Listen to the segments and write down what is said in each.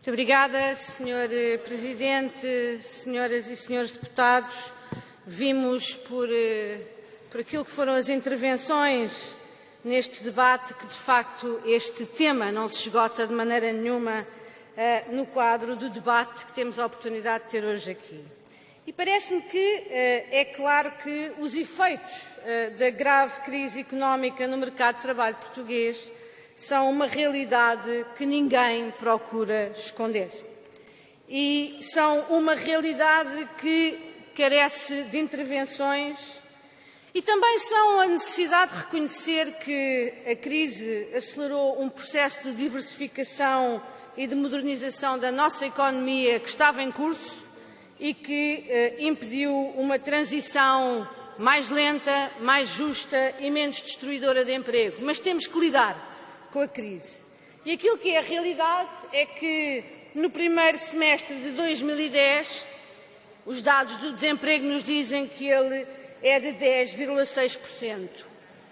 Muito obrigada, Sr. Presidente, senhoras e senhores deputados. Vimos por aquilo que foram as intervenções neste debate que, de facto, este tema não se esgota de maneira nenhuma no quadro do debate que temos a oportunidade de ter hoje aqui. E parece-me que é claro que os efeitos da grave crise económica no mercado de trabalho português são uma realidade que ninguém procura esconder. E são uma realidade que carece de intervenções e também são a necessidade de reconhecer que a crise acelerou um processo de diversificação e de modernização da nossa economia que estava em curso e que impediu uma transição mais lenta, mais justa e menos destruidora de emprego. Mas temos que lidar com a crise. E aquilo que é a realidade é que no primeiro semestre de 2010 os dados do desemprego nos dizem que ele é de 10,6%.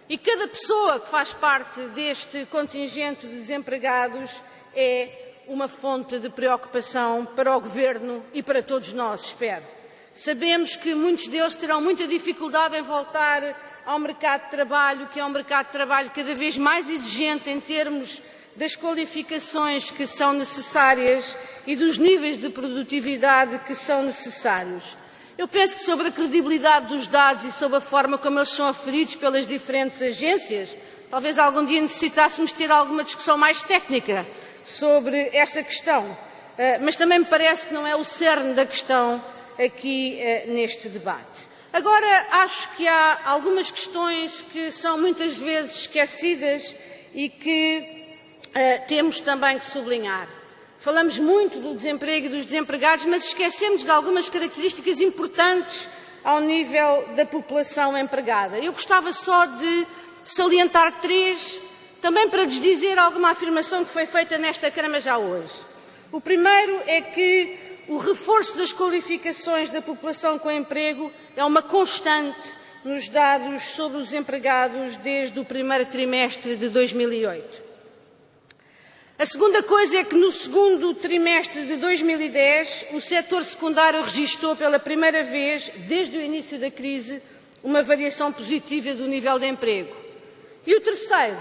E cada pessoa que faz parte deste contingente de desempregados é uma fonte de preocupação para o Governo e para todos nós, espero. Sabemos que muitos deles terão muita dificuldade em voltar ao mercado de trabalho, que é um mercado de trabalho cada vez mais exigente em termos das qualificações que são necessárias e dos níveis de produtividade que são necessários. Eu penso que sobre a credibilidade dos dados e sobre a forma como eles são aferidos pelas diferentes agências, talvez algum dia necessitássemos ter alguma discussão mais técnica sobre essa questão, mas também me parece que não é o cerne da questão aqui neste debate. Agora, acho que há algumas questões que são muitas vezes esquecidas e que temos também que sublinhar. Falamos muito do desemprego e dos desempregados, mas esquecemos de algumas características importantes ao nível da população empregada. Eu gostava só de salientar três, também para desdizer alguma afirmação que foi feita nesta Câmara já hoje. O primeiro é que o reforço das qualificações da população com emprego é uma constante nos dados sobre os empregados desde o primeiro trimestre de 2008. A segunda coisa é que no segundo trimestre de 2010 o setor secundário registrou pela primeira vez, desde o início da crise, uma variação positiva do nível de emprego. E o terceiro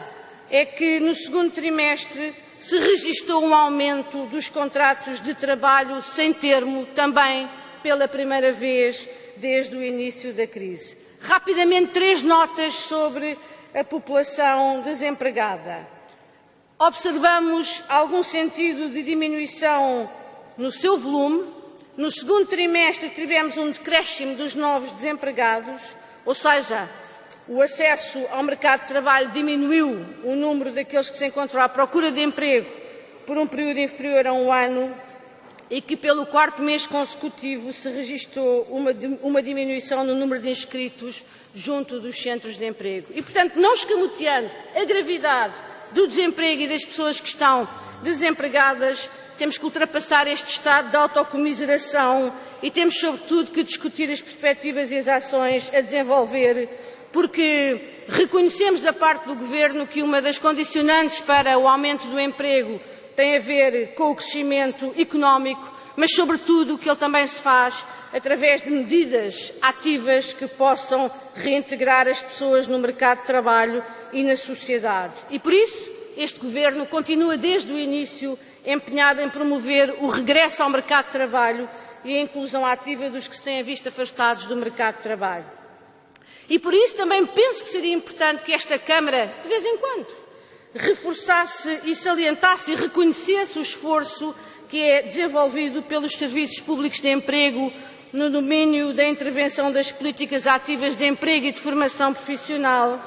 é que no segundo trimestre se registrou um aumento dos contratos de trabalho sem termo, também pela primeira vez desde o início da crise. Rapidamente, três notas sobre a população desempregada. Observamos algum sentido de diminuição no seu volume. No segundo trimestre tivemos um decréscimo dos novos desempregados, ou seja, o acesso ao mercado de trabalho diminuiu o número daqueles que se encontram à procura de emprego por um período inferior a um ano e que pelo quarto mês consecutivo se registrou uma diminuição no número de inscritos junto dos centros de emprego. E, portanto, não escamoteando a gravidade do desemprego e das pessoas que estão desempregadas, temos que ultrapassar este estado de autocomiseração e temos, sobretudo, que discutir as perspectivas e as ações a desenvolver, porque reconhecemos da parte do Governo que uma das condicionantes para o aumento do emprego tem a ver com o crescimento económico, mas, sobretudo, que ele também se faz através de medidas ativas que possam reintegrar as pessoas no mercado de trabalho e na sociedade. E, por isso, este Governo continua desde o início empenhado em promover o regresso ao mercado de trabalho e a inclusão ativa dos que se têm visto afastados do mercado de trabalho. E por isso também penso que seria importante que esta Câmara, de vez em quando, reforçasse e salientasse e reconhecesse o esforço que é desenvolvido pelos serviços públicos de emprego no domínio da intervenção das políticas ativas de emprego e de formação profissional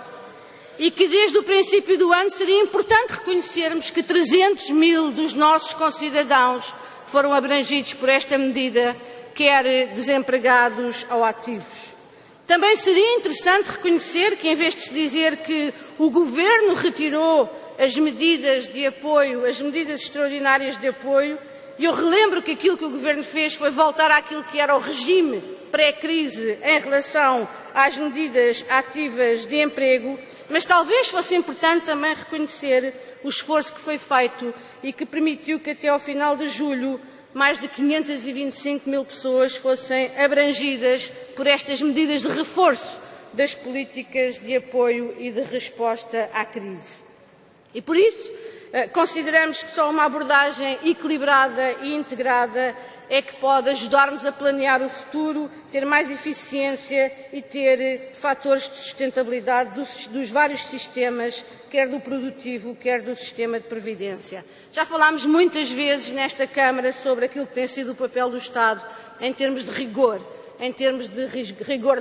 e que desde o princípio do ano seria importante reconhecermos que 300 mil dos nossos concidadãos foram abrangidos por esta medida, quer desempregados ou ativos. Também seria interessante reconhecer que, em vez de se dizer que o Governo retirou as medidas de apoio, as medidas extraordinárias de apoio, eu relembro que aquilo que o Governo fez foi voltar àquilo que era o regime pré-crise em relação às medidas ativas de emprego Mas talvez fosse importante também reconhecer o esforço que foi feito e que permitiu que até ao final de julho mais de 525 mil pessoas fossem abrangidas por estas medidas de reforço das políticas de apoio e de resposta à crise. E por isso, consideramos que só uma abordagem equilibrada e integrada é que pode ajudar-nos a planear o futuro, ter mais eficiência e ter fatores de sustentabilidade dos vários sistemas, quer do produtivo, quer do sistema de previdência. Já falámos muitas vezes nesta Câmara sobre aquilo que tem sido o papel do Estado em termos de rigor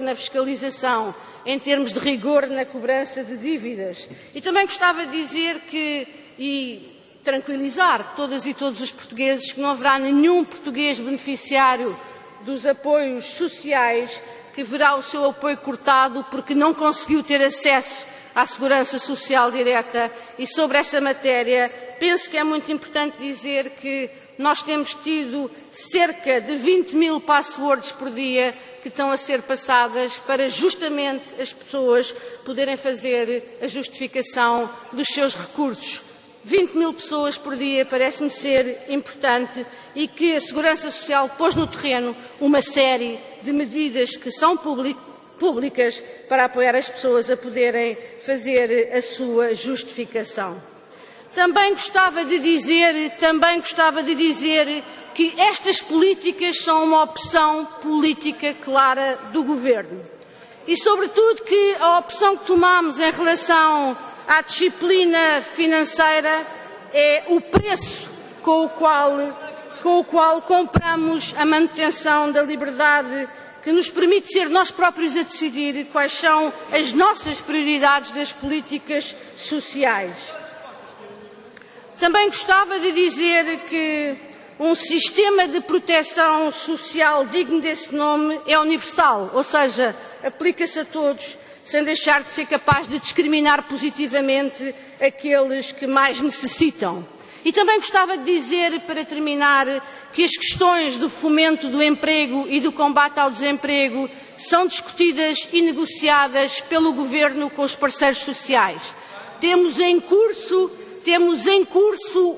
na fiscalização, em termos de rigor na cobrança de dívidas. E também gostava de dizer e tranquilizar todas e todos os portugueses que não haverá nenhum português beneficiário dos apoios sociais que verá o seu apoio cortado porque não conseguiu ter acesso à segurança social direta. E sobre essa matéria, penso que é muito importante dizer que nós temos tido cerca de 20 mil passwords por dia que estão a ser passadas para justamente as pessoas poderem fazer a justificação dos seus recursos. 20 mil pessoas por dia parece-me ser importante e que a Segurança Social pôs no terreno uma série de medidas que são públicas para apoiar as pessoas a poderem fazer a sua justificação. Também gostava de dizer que estas políticas são uma opção política clara do Governo e, sobretudo, que a opção que tomamos em relação à disciplina financeira é o preço com o qual compramos a manutenção da liberdade que nos permite ser nós próprios a decidir quais são as nossas prioridades das políticas sociais. Também gostava de dizer que um sistema de proteção social digno desse nome é universal, ou seja, aplica-se a todos, sem deixar de ser capaz de discriminar positivamente aqueles que mais necessitam. E também gostava de dizer, para terminar, que as questões do fomento do emprego e do combate ao desemprego são discutidas e negociadas pelo Governo com os parceiros sociais. Temos em curso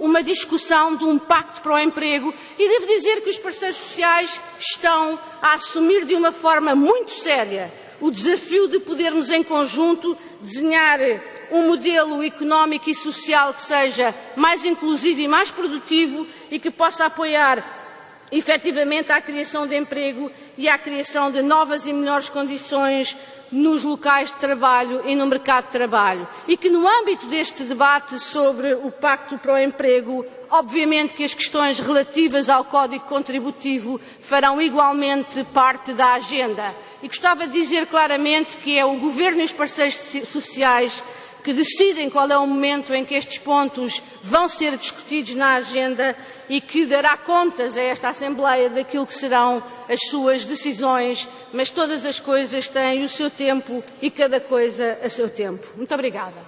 uma discussão de um pacto para o emprego e devo dizer que os parceiros sociais estão a assumir de uma forma muito séria o desafio de podermos em conjunto desenhar um modelo económico e social que seja mais inclusivo e mais produtivo e que possa apoiar efetivamente a criação de emprego e a criação de novas e melhores condições nos locais de trabalho e no mercado de trabalho. E que no âmbito deste debate sobre o Pacto para o Emprego, obviamente que as questões relativas ao Código Contributivo farão igualmente parte da agenda. E gostava de dizer claramente que é o Governo e os parceiros sociais que decidem qual é o momento em que estes pontos vão ser discutidos na agenda e que dará contas a esta Assembleia daquilo que serão as suas decisões, mas todas as coisas têm o seu tempo e cada coisa a seu tempo. Muito obrigada.